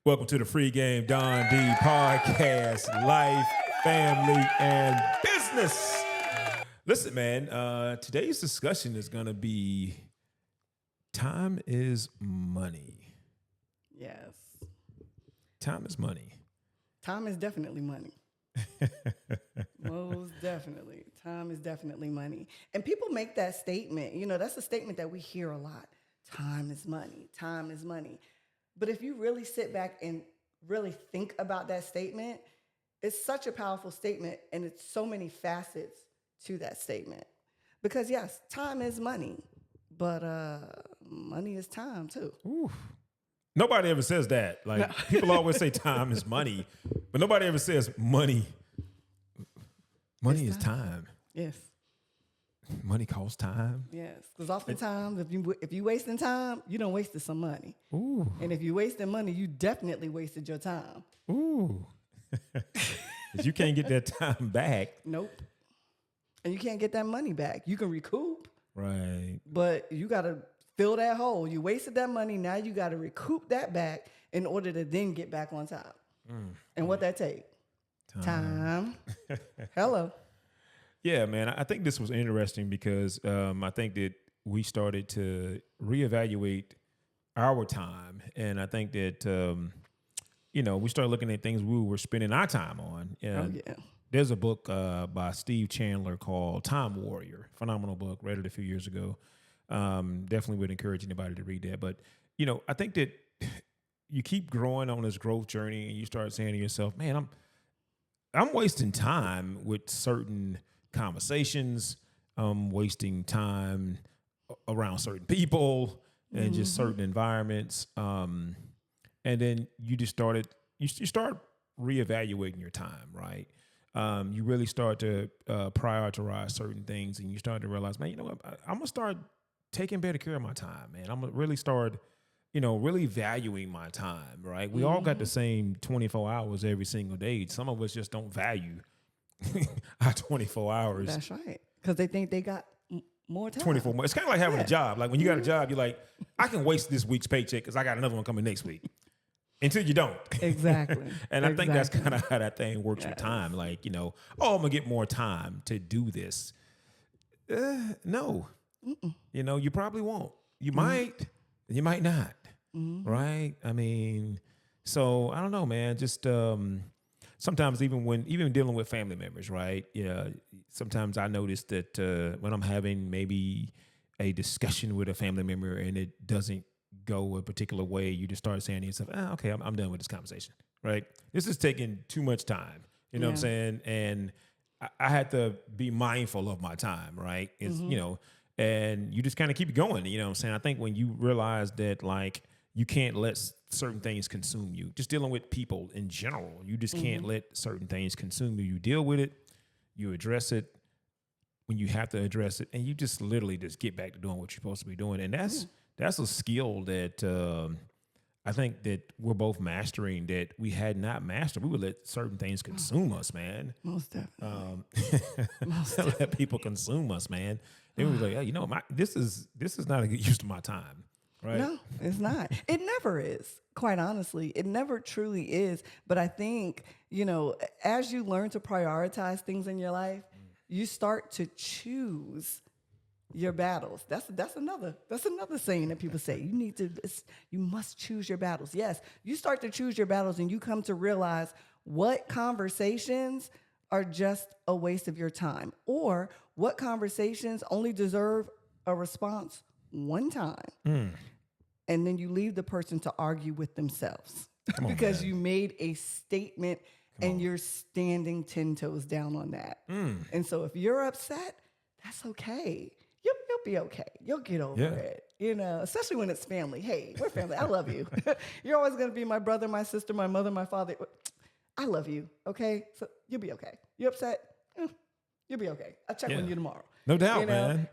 Welcome to the Free Game Don D podcast, life, family, and business. Listen, man, today's discussion is going to be time is money. Yes. Time is money. Time is definitely money. Most definitely. Time is definitely money. And people make that statement. You know, that's a statement that we hear a lot. Time is money. Time is money. But if you really sit back and really think about that statement, it's such a powerful statement, and it's so many facets to that statement. Because yes, time is money, but money is time too. Ooh. Nobody ever says that. Like, no. People always say time is money, but nobody ever says money. Money is time. Yes. Money costs time. Yes, because oftentimes if you wasting time, you done wasted some money. Ooh. And if you wasting money, you definitely wasted your time. Ooh. You can't get that time back. Nope. And you can't get that money back. You can recoup. Right. But you got to fill that hole. You wasted that money. Now you got to recoup that back in order to then get back on top. And what that take? Time. Hello. Yeah, man, I think this was interesting because I think that we started to reevaluate our time. And I think that, we started looking at things we were spending our time on. And there's a book by Steve Chandler called Time Warrior. Phenomenal book. Read it a few years ago. Definitely would encourage anybody to read that. But, I think that you keep growing on this growth journey and you start saying to yourself, man, I'm wasting time with certain conversations, wasting time around certain people and just certain environments. And then you start reevaluating your time, right? You really start to prioritize certain things, and you start to realize, man, you know what? I'm going to start taking better care of my time, man. I'm going to really start, really valuing my time, right? We all got the same 24 hours every single day. Some of us just don't value our 24 hours. That's right. Because they think they got more time. 24 more. It's kind of like having a job. Like when you got a job, you're like, I can waste this week's paycheck because I got another one coming next week. Until you don't. Exactly. And I think that's kind of how that thing works with time. Like, I'm going to get more time to do this. No. You probably won't. You might, you might not. Right? I mean, so I don't know, man. Just sometimes even dealing with family members, right? Yeah. Sometimes I notice that when I'm having maybe a discussion with a family member and it doesn't go a particular way, you just start saying to yourself, okay, I'm done with this conversation, right? This is taking too much time. You know what I'm saying? And I had to be mindful of my time, right? It's, and you just kind of keep it going. You know what I'm saying? I think when you realize that, like, you can't let certain things consume you. Just dealing with people in general, you just can't let certain things consume you. You deal with it, you address it when you have to address it, and you just literally just get back to doing what you're supposed to be doing. And that's a skill that I think that we're both mastering that we had not mastered. We would let certain things consume us, man. Most definitely. Let people consume us, man. Then we were like, hey, this is not a good use of my time. Right? No, it's not. It never is, quite honestly. It never truly is. But I think, as you learn to prioritize things in your life, you start to choose your battles. That's another saying that people say. You must choose your battles. Yes, you start to choose your battles and you come to realize what conversations are just a waste of your time, or what conversations only deserve a response one time. And then you leave the person to argue with themselves because you made a statement and you're standing 10 toes down on that. And so if you're upset, that's okay. You'll be okay. You'll get over it, especially when it's family. Hey, we're family. I love you. You're always going to be my brother, my sister, my mother, my father. I love you, okay? So you'll be okay. You upset? You'll be okay. I'll check on you tomorrow. No doubt, man.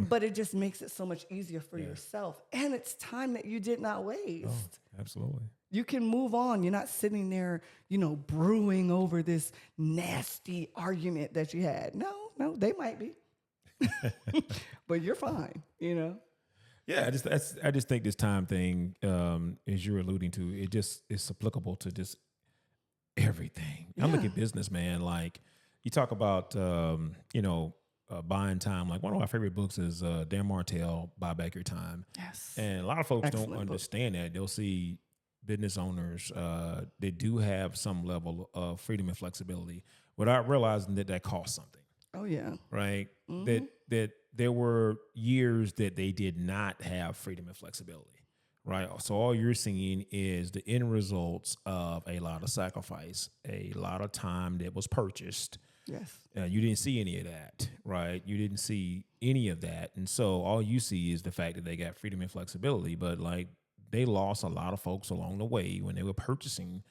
But it just makes it so much easier for yourself. And it's time that you did not waste. Oh, absolutely. You can move on. You're not sitting there, brewing over this nasty argument that you had. No, they might be. But you're fine, Yeah, I just think this time thing, as you're alluding to, it's applicable to just everything. I look Yeah. at business, man. Like you talk about, buying time. Like one of my favorite books is Dan Martell, Buy Back Your Time. Yes. And a lot of folks don't Excellent book. understand that. They'll see business owners they do have some level of freedom and flexibility without realizing that costs something. Oh yeah. Right? Mm-hmm. That there were years that they did not have freedom and flexibility. Right. So all you're seeing is the end results of a lot of sacrifice, a lot of time that was purchased. Yes. You didn't see any of that, right? You didn't see any of that. And so all you see is the fact that they got freedom and flexibility, but like they lost a lot of folks along the way when they were purchasing,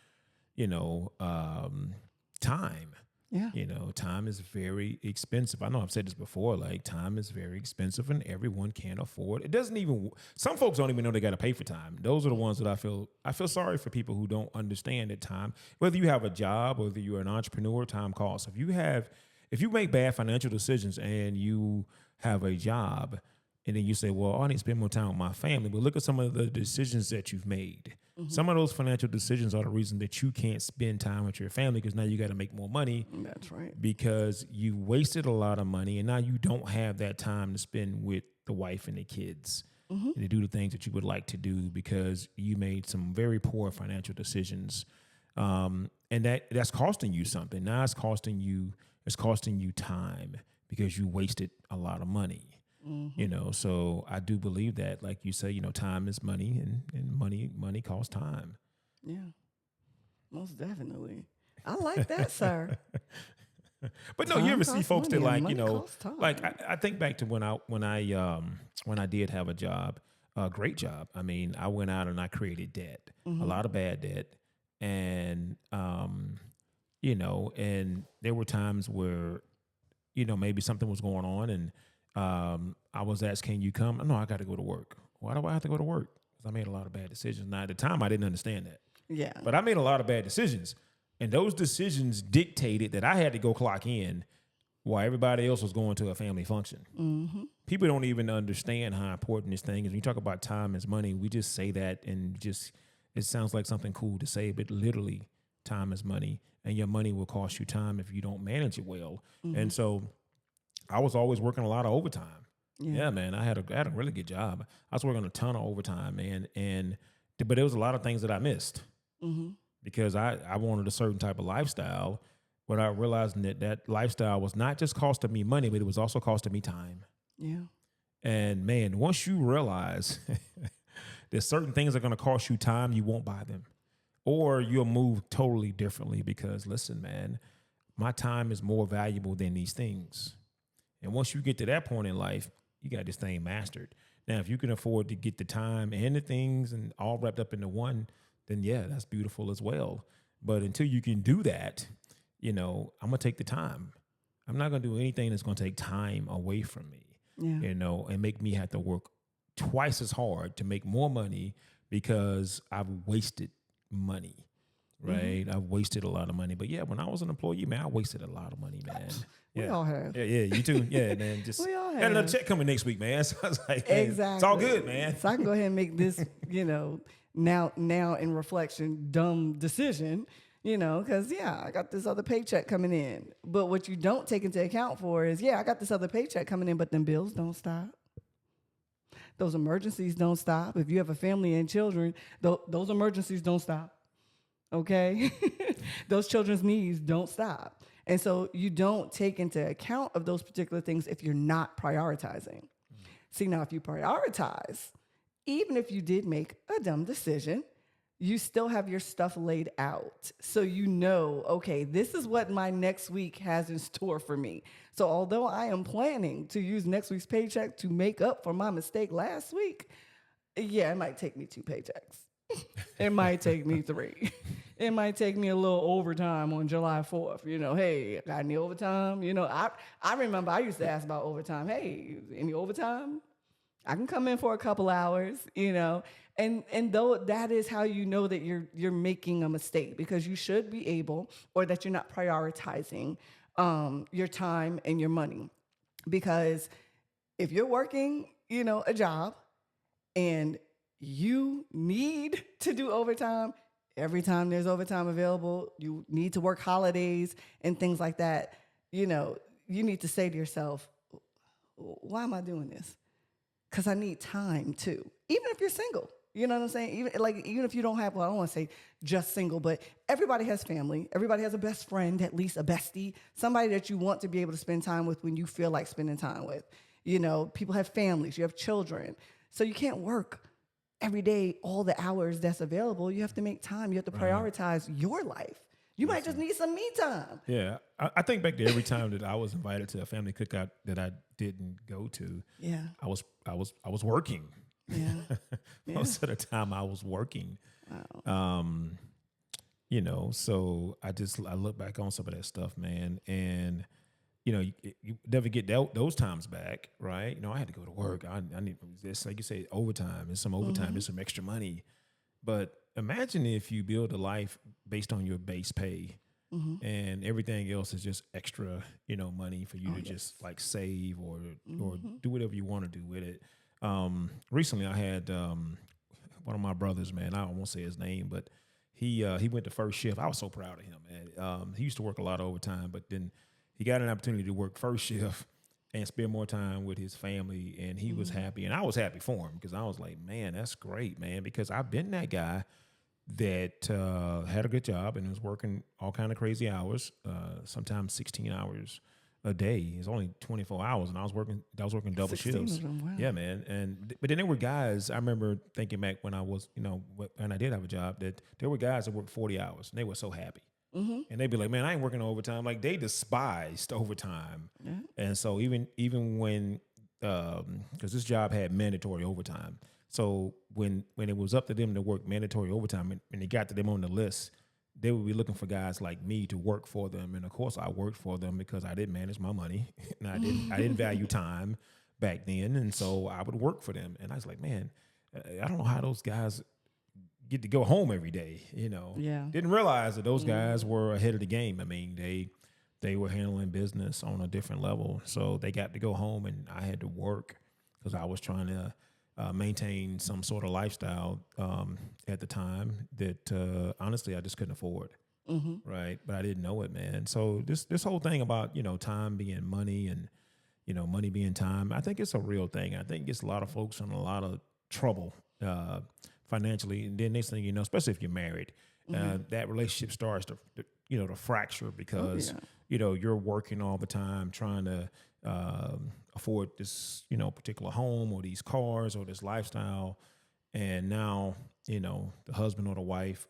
time. Yeah. Time is very expensive. I know I've said this before, like time is very expensive and everyone can't afford it. Doesn't even, some folks don't even know they got to pay for time. Those are the ones that I feel sorry for people who don't understand that time, whether you have a job, whether you're an entrepreneur, time costs. If you make bad financial decisions and you have a job and then you say, well, I need to spend more time with my family, but look at some of the decisions that you've made. Mm-hmm. Some of those financial decisions are the reason that you can't spend time with your family because now you got to make more money. That's right. Because you wasted a lot of money and now you don't have that time to spend with the wife and the kids and to do the things that you would like to do because you made some very poor financial decisions. And that's costing you something. Now it's costing you time because you wasted a lot of money. So I do believe that, like you say, time is money and money costs time. Yeah, most definitely. I like that, sir. But no, Time you ever see folks that like, like I think back to when I did have a job, a great job. I mean, I went out and I created debt, a lot of bad debt. And, and there were times where, maybe something was going on and, I was asked, can you come? No, I got to go to work. Why do I have to go to work? Because I made a lot of bad decisions. Now, at the time, I didn't understand that. Yeah. But I made a lot of bad decisions. And those decisions dictated that I had to go clock in while everybody else was going to a family function. Mm-hmm. People don't even understand how important this thing is. When you talk about time as money, we just say that and it sounds like something cool to say, but literally time is money. And your money will cost you time if you don't manage it well. Mm-hmm. And so I was always working a lot of overtime. Yeah, man, I had a really good job. I was working a ton of overtime, man, but there was a lot of things that I missed because I wanted a certain type of lifestyle without realizing that lifestyle was not just costing me money, but it was also costing me time. Yeah. And man, once you realize that certain things are going to cost you time, you won't buy them, or you'll move totally differently because listen, man, my time is more valuable than these things. And once you get to that point in life, you got this thing mastered. Now, if you can afford to get the time and the things and all wrapped up into one, then yeah, that's beautiful as well. But until you can do that, I'm going to take the time. I'm not going to do anything that's going to take time away from me, and make me have to work twice as hard to make more money because I've wasted money. Right. I've wasted a lot of money. But yeah, when I was an employee, man, I wasted a lot of money, man. We all have. Yeah, you too. Yeah, man. Just we all have. Got another check coming next week, man. So I was like, man, exactly. It's all good, man. So I can go ahead and make this, now in reflection, dumb decision, because I got this other paycheck coming in. But what you don't take into account for is, I got this other paycheck coming in, but them bills don't stop. Those emergencies don't stop. If you have a family and children, those emergencies don't stop. Okay? Those children's needs don't stop. And so you don't take into account of those particular things if you're not prioritizing. See, now if you prioritize, even if you did make a dumb decision, you still have your stuff laid out. So okay, this is what my next week has in store for me. So although I am planning to use next week's paycheck to make up for my mistake last week, it might take me 2 paychecks. It might take me 3. It might take me a little overtime on July 4th. Hey, got any overtime? I remember I used to ask about overtime. Hey, any overtime? I can come in for a couple hours, and though that is how you know that you're making a mistake, because you should be able, or that you're not prioritizing your time and your money. Because if you're working, a job, and you need to do overtime every time there's overtime available, you need to work holidays and things like that, you know, you need to say to yourself, why am I doing this? Because I need time too. Even if you're single, you know what I'm saying? Even if you don't have, well, I don't want to say just single, but everybody has family. Everybody has a best friend, at least a bestie, somebody that you want to be able to spend time with when you feel like spending time with. You know, people have families, you have children. So you can't work every day, all the hours that's available. You have to make time. You have to prioritize your life. You might just need some me time. Yeah. I think back to every time that I was invited to a family cookout that I didn't go to. Yeah. I was working. Yeah. Most of the time I was working. Wow. You know, so I look back on some of that stuff, man, and you know, you never get those times back, right? You know, I had to go to work. I need this, like you say, overtime. There's some overtime. There's some extra money. But imagine if you build a life based on your base pay, and everything else is just extra, you know, money for you to just like save or do whatever you want to do with it. Recently, I had one of my brothers, man. I won't say his name, but he went to first shift. I was so proud of him, man. He used to work a lot of overtime, but then he got an opportunity to work first shift and spend more time with his family, and he was happy, and I was happy for him because I was like, man, that's great, man, because I've been that guy that had a good job and was working all kind of crazy hours, sometimes 16 hours a day. It's only 24 hours, and I was working double shifts. Wow. Yeah, man. But then there were guys, I remember thinking back when I was, you know, when I did have a job, that there were guys that worked 40 hours, and they were so happy. And they'd be like, man, I ain't working overtime. Like, they despised overtime. Yeah. And so even when, because this job had mandatory overtime. So when it was up to them to work mandatory overtime and they got to them on the list, they would be looking for guys like me to work for them. And of course I worked for them because I didn't manage my money and I didn't value time back then. And so I would work for them. And I was like, man, I don't know how those guys get to go home every day, you know. Yeah. Didn't realize that those guys were ahead of the game. I mean, they were handling business on a different level. So they got to go home and I had to work because I was trying to maintain some sort of lifestyle at the time that honestly I just couldn't afford. Right. But I didn't know it, man. So this whole thing about, you know, time being money and, you know, money being time, I think it's a real thing. I think it gets a lot of folks in a lot of trouble financially. And then next thing you know, especially if you're married, that relationship starts to fracture because, you know, you're working all the time trying to afford this, you know, particular home or these cars or this lifestyle. And now, you know, the husband or the wife,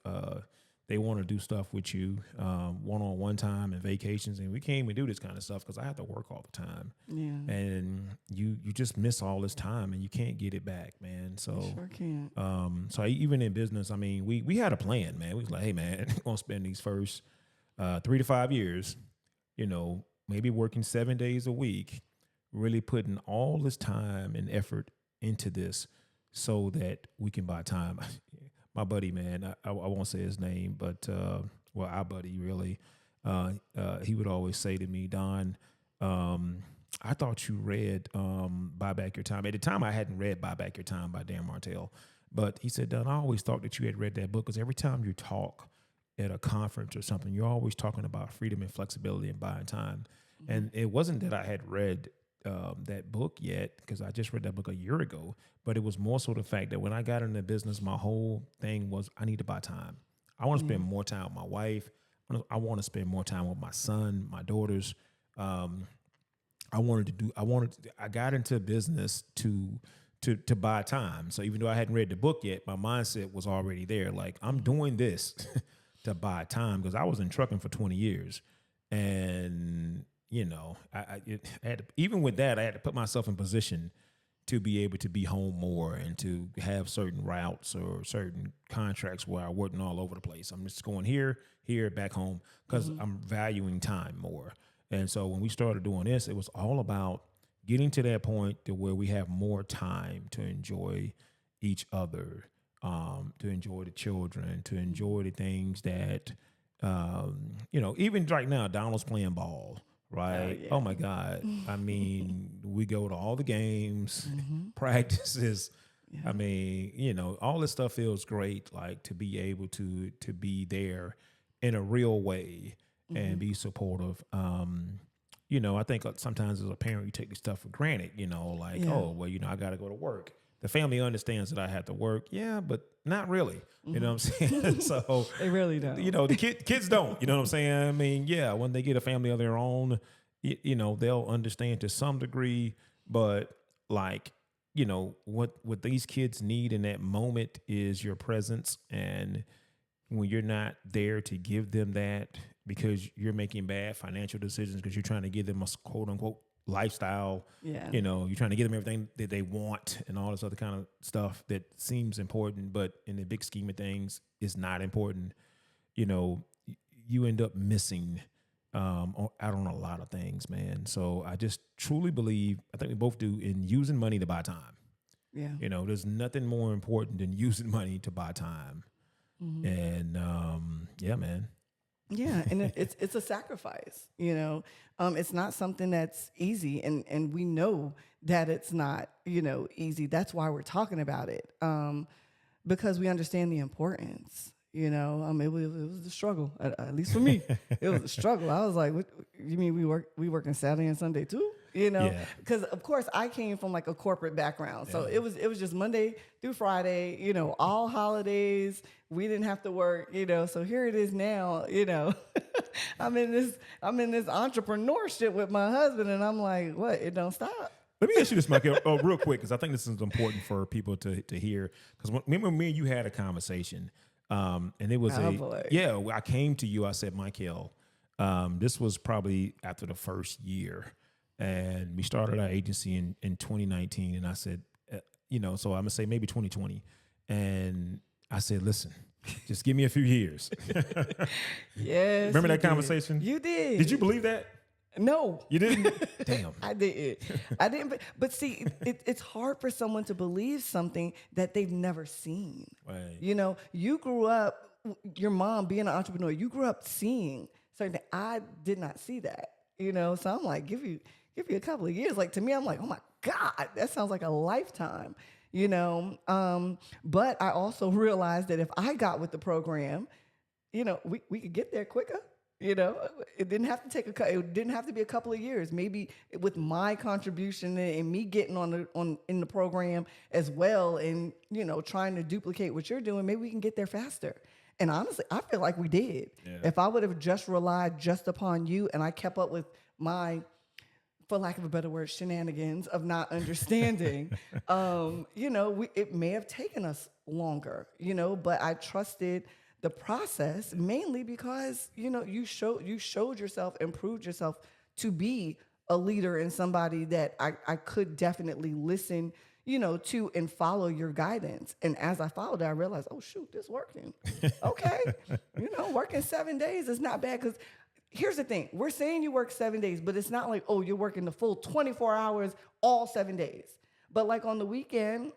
they want to do stuff with you one-on-one time and vacations. And we can't even do this kind of stuff because I have to work all the time. Yeah. And you just miss all this time and you can't get it back, man. So you sure can't. So even in business, I mean, we had a plan, man. We was like, hey, man, we're going to spend these first 3 to 5 years, you know, maybe working 7 days a week, really putting all this time and effort into this so that we can buy time. My buddy, man, I won't say his name, but, our buddy really, he would always say to me, Don, I thought you read Buy Back Your Time. At the time, I hadn't read Buy Back Your Time by Dan Martell, but he said, Don, I always thought that you had read that book because every time you talk at a conference or something, you're always talking about freedom and flexibility and buying time. And it wasn't that I had read that book yet because I just read that book a year ago, but it was more so the fact that when I got into business, my whole thing was I need to buy time. I want to spend more time with my wife. I want to spend more time with my son, my daughters. I got into business to buy time. So even though I hadn't read the book yet, my mindset was already there. Like, I'm doing this to buy time because I was in trucking for 20 years. And, you know, I had to, even with that, I had to put myself in position to be able to be home more and to have certain routes or certain contracts where I wasn't all over the place. I'm just going here, back home because I'm valuing time more. And so when we started doing this, it was all about getting to that point to where we have more time to enjoy each other, to enjoy the children, to enjoy the things that, you know, even right now, Donald's playing ball. Right. Oh my God. I mean, we go to all the games, practices, I mean, you know, all this stuff feels great, like to be able to be there in a real way and be supportive. You know, I think sometimes as a parent, you take this stuff for granted, you know, like, oh, well, you know, I got to go to work. The family understands that I have to work. Yeah, but not really. You know what I'm saying? So They really don't. You know, the kids don't. You know what I'm saying? I mean, yeah, when they get a family of their own, you know, they'll understand to some degree. But like, you know, what these kids need in that moment is your presence. And when you're not there to give them that because you're making bad financial decisions because you're trying to give them a quote unquote lifestyle, you know, you're trying to give them everything that they want and all this other kind of stuff that seems important, but in the big scheme of things is not important. You know, you end up missing out on a lot of things, man. So I just truly believe, I think we both do, in using money to buy time. Yeah. You know, there's nothing more important than using money to buy time. And yeah, man. Yeah, and it's a sacrifice, you know. It's not something that's easy, and we know that it's not, you know, easy. That's why we're talking about it, because we understand the importance. You know, it was a struggle, at least for me. It was a struggle. I was like, "What you mean we working Saturday and Sunday too?" You know, because of course I came from like a corporate background, so it was just Monday through Friday. You know, all holidays. We didn't have to work, you know. So here it is now, you know. I'm in this entrepreneurship with my husband, and I'm like, what? It don't stop. Let me ask you this, Michael, real quick, because I think this is important for people to hear. Because remember, me and you had a conversation, and it was I came to you. I said, Michael, this was probably after the first year, and we started our agency in 2019, and I said, you know, so I'm gonna say maybe 2020, and I said, listen, just give me a few years. Yes. Remember that conversation? You did. Did you believe that? No. You didn't? Damn. I didn't. But see, it's hard for someone to believe something that they've never seen. Right. You know, you grew up, your mom being an entrepreneur, you grew up seeing certain things. I did not see that, you know? So I'm like, give you a couple of years. Like, to me, I'm like, oh my God, that sounds like a lifetime. You know, but I also realized that if I got with the program, you know, we could get there quicker. You know, it didn't have to it didn't have to be a couple of years. Maybe with my contribution and me getting in the program as well, and you know, trying to duplicate what you're doing, maybe we can get there faster. And honestly, I feel like we did. Yeah. If I would have just relied just upon you, and I kept up with my, for lack of a better word, shenanigans of not understanding, you know, it may have taken us longer, you know, but I trusted the process mainly because, you know, you showed yourself and proved yourself to be a leader and somebody that I could definitely listen, you know, to and follow your guidance. And as I followed it, I realized, oh, shoot, this working. Okay. You know, working 7 days is not bad, because here's the thing. We're saying you work 7 days, but it's not like, oh, you're working the full 24 hours all 7 days. But like on the weekend,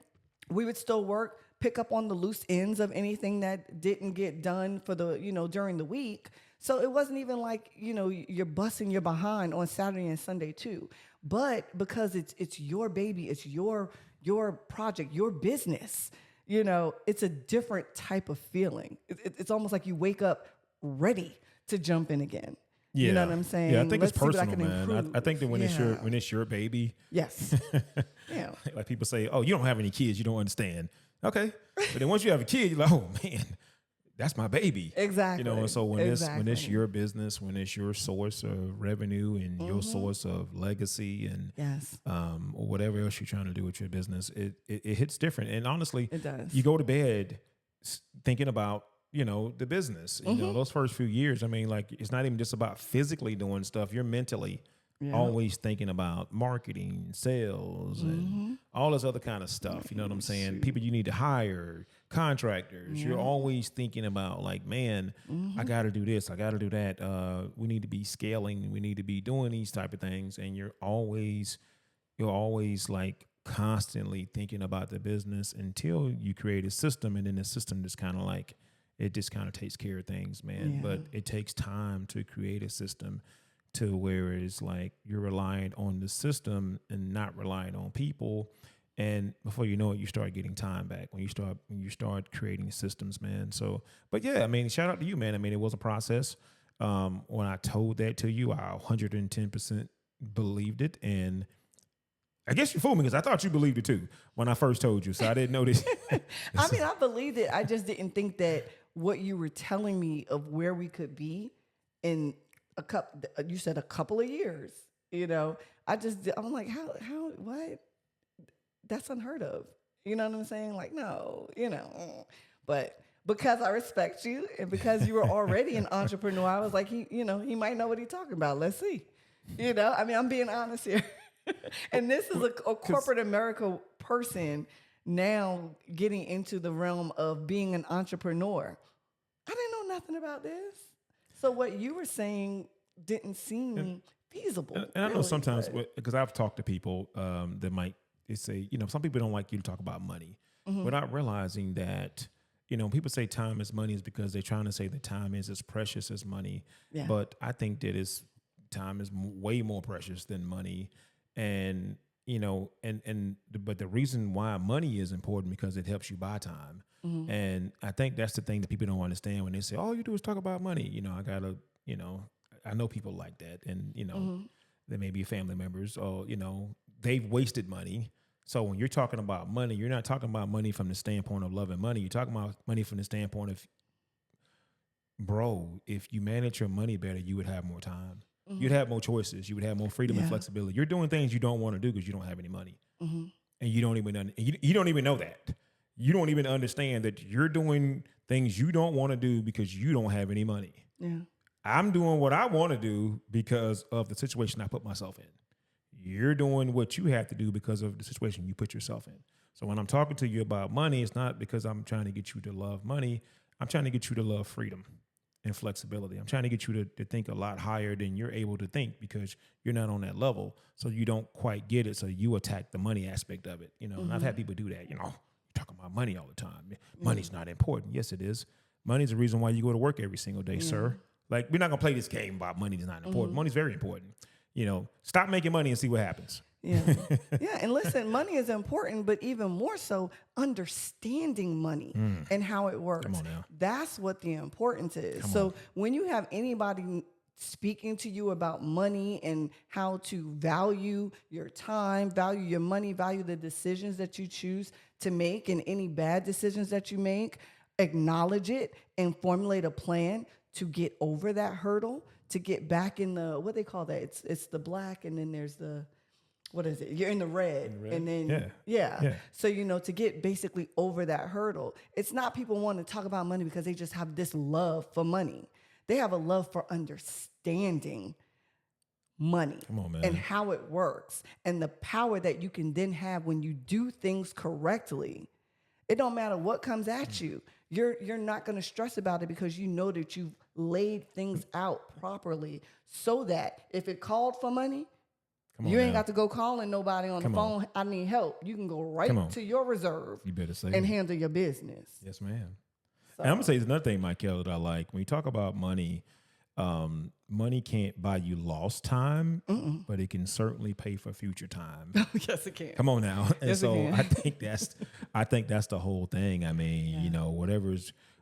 we would still work, pick up on the loose ends of anything that didn't get done for the, you know, during the week. So it wasn't even like, you know, you're busting your behind on Saturday and Sunday too. But because it's your baby, it's your project, your business, you know, it's a different type of feeling. It's almost like you wake up ready to jump in again. Yeah. You know what I'm saying? Yeah, I think it's personal, man. I think that when it's your baby. Yes. Yeah. Like people say, oh, you don't have any kids, you don't understand. Okay. But then once you have a kid, you're like, oh man, that's my baby. Exactly. You know, and so when it's your business, when it's your source of revenue and your source of legacy and or whatever else you're trying to do with your business, it hits different. And honestly, it does. You go to bed thinking about, you know, the business. You know, those first few years, I mean, like, it's not even just about physically doing stuff. You're mentally always thinking about marketing, sales, and all this other kind of stuff. You know what I'm saying? People you need to hire, contractors. You're always thinking about, like, man, I got to do this. I got to do that. We need to be scaling. We need to be doing these type of things. And you're always like constantly thinking about the business until you create a system. And then the system just kind of like, it just kind of takes care of things, man. Yeah. But it takes time to create a system to where it's like you're relying on the system and not relying on people. And before you know it, you start getting time back when you start creating systems, man. So, but yeah, I mean, shout out to you, man. I mean, it was a process. When I told that to you, I 110% believed it. And I guess you fooled me because I thought you believed it too when I first told you. So I didn't know this. I mean, I believed it. I just didn't think that what you were telling me of where we could be in you said a couple of years, I'm like, how, what? That's unheard of. You know what I'm saying? Like, no, but because I respect you and because you were already an entrepreneur, I was like, he might know what he's talking about. Let's see. I mean, I'm being honest here. And this is a corporate America person now getting into the realm of being an entrepreneur. I didn't know nothing about this. So what you were saying didn't seem feasible. And I know sometimes, because I've talked to people that might say, some people don't like you to talk about money without realizing that, people say time is money is because they're trying to say that time is as precious as money. Yeah. But I think that time is way more precious than money. And, but the reason why money is important because it helps you buy time. Mm-hmm. And I think that's the thing that people don't understand when they say, all you do is talk about money. I know people like that. And, they may be family members or, they've wasted money. So when you're talking about money, you're not talking about money from the standpoint of loving money. You're talking about money from the standpoint of, bro, if you manage your money better, you would have more time. Mm-hmm. You'd have more choices. You would have more freedom and flexibility. You're doing things you don't want to do because you don't have any money. Mm-hmm. And you don't even know that. You don't even understand that you're doing things you don't want to do because you don't have any money. Yeah. I'm doing what I want to do because of the situation I put myself in. You're doing what you have to do because of the situation you put yourself in. So when I'm talking to you about money, it's not because I'm trying to get you to love money. I'm trying to get you to love freedom and flexibility. I'm trying to get you to think a lot higher than you're able to think because you're not on that level. So you don't quite get it. So you attack the money aspect of it. And I've had people do that. You're talking about money all the time. Money's not important. Yes, it is. Money's the reason why you go to work every single day, sir. Like, we're not going to play this game about money is not important. Money's very important. Stop making money and see what happens. Yeah. Yeah. And listen, money is important, but even more so, understanding money and how it works. Come on now. That's what the importance is. So when you have anybody speaking to you about money and how to value your time, value your money, value the decisions that you choose to make and any bad decisions that you make, acknowledge it and formulate a plan to get over that hurdle, to get back in the, what they call that? It's the black and then there's the, what is it? You're in the red. And then, yeah. So, to get basically over that hurdle, it's not people want to talk about money because they just have this love for money. They have a love for understanding money and how it works and the power that you can then have when you do things correctly. It don't matter what comes at you. You're not going to stress about it because you know that you've laid things out properly so that if it called for money, you ain't got to go calling nobody on the phone. I need help. You can go right to your reserve. You better say and handle your business. Yes, ma'am. So. And I'm gonna say there's another thing, Michael, that I like. When you talk about money, money can't buy you lost time, but it can certainly pay for future time. Yes, it can. Come on now. And yes, so I think that's the whole thing. I mean,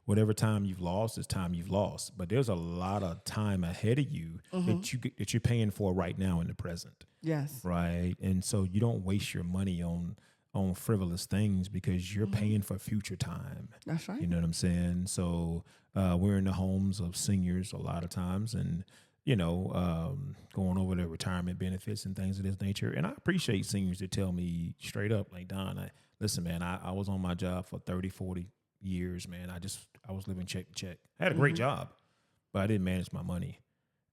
whatever time you've lost is time you've lost. But there's a lot of time ahead of you that you're paying for right now in the present. Yes. Right. And so you don't waste your money on frivolous things because you're paying for future time. That's right. You know what I'm saying? So we're in the homes of seniors a lot of times and, going over their retirement benefits and things of this nature. And I appreciate seniors that tell me straight up, like, Don, listen, man, I was on my job for 30, 40 years, man. I was living check to check. I had a great job, but I didn't manage my money.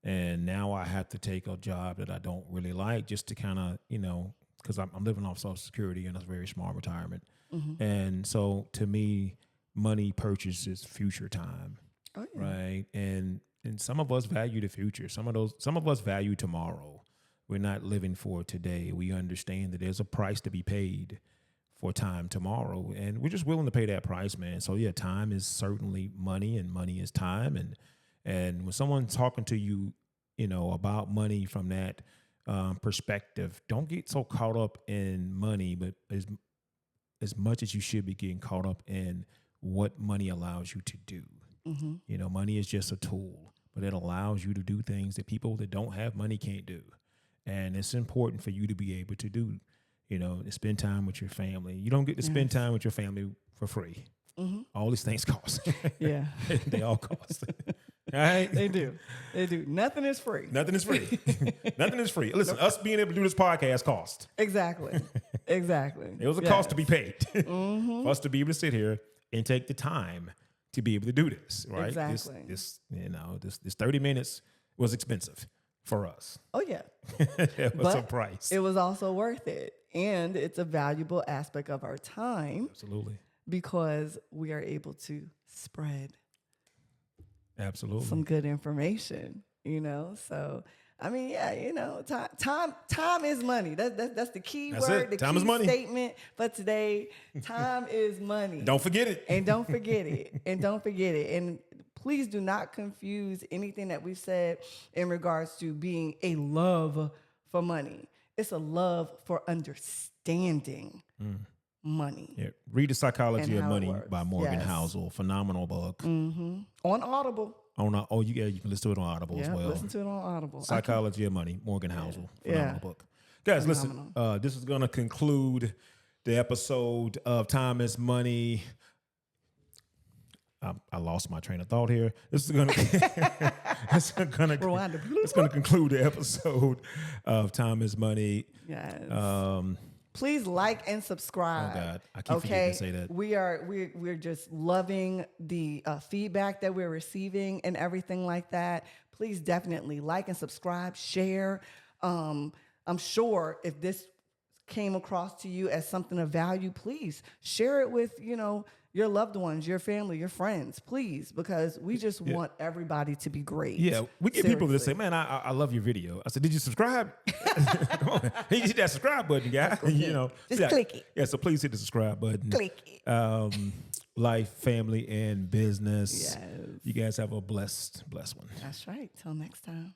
And now I have to take a job that I don't really like just to kind of, because I'm living off Social Security and it's a very small retirement. And so to me, money purchases future time, right? And some of us value the future. Some of us value tomorrow. We're not living for today. We understand that there's a price to be paid for time tomorrow, and we're just willing to pay that price, man. So yeah, time is certainly money, and money is time. And when someone's talking to you, about money from that perspective, don't get so caught up in money, but as much as you should be getting caught up in what money allows you to do. You know, money is just a tool, but it allows you to do things that people that don't have money can't do. And it's important for you to be able to do, you know, to spend time with your family. You don't get to spend time with your family for free. All these things cost. Yeah. They all cost. All right? They do. They do. Nothing is free. Nothing is free. Nothing is free. Listen, us being able to do this podcast cost. Exactly. Exactly. It was a cost to be paid for us to be able to sit here and take the time to be able to do this, right? Exactly. This 30 minutes was expensive for us. Oh, yeah. It was a price. It was also worth it. And it's a valuable aspect of our time. Absolutely. Because we are able to spread Absolutely some good information, you know? So, I mean, yeah, you know, time is money. That's the key word, the time key is money. statement for today. Time is money. Don't forget it. And don't forget it. And don't forget it. And please do not confuse anything that we've said in regards to being a love for money. It's a love for understanding money. Yeah. Read The Psychology of Money by Morgan Yes. Housel. Phenomenal book. On Audible. You can listen to it on Audible as well. Listen to it on Audible. Psychology of Money, Morgan Housel. Phenomenal Yeah. book. Guys, listen, this is going to conclude the episode of Time is Money. I lost my train of thought here. This is going to it's going to conclude the episode of Time is Money. Yes. Please like and subscribe. Oh God, I keep forgetting to say that. We're just loving the feedback that we're receiving and everything like that. Please definitely like and subscribe, share. I'm sure if this came across to you as something of value, please share it with, you know, your loved ones, your family, your friends, please, because we just want everybody to be great. Yeah, we get people that say, man, I love your video. I said, did you subscribe? Come on. Hit that subscribe button, guy. You know, just click it. Yeah, so please hit the subscribe button. Click it. Life, family, and business. Yes. You guys have a blessed one. That's right. Till next time.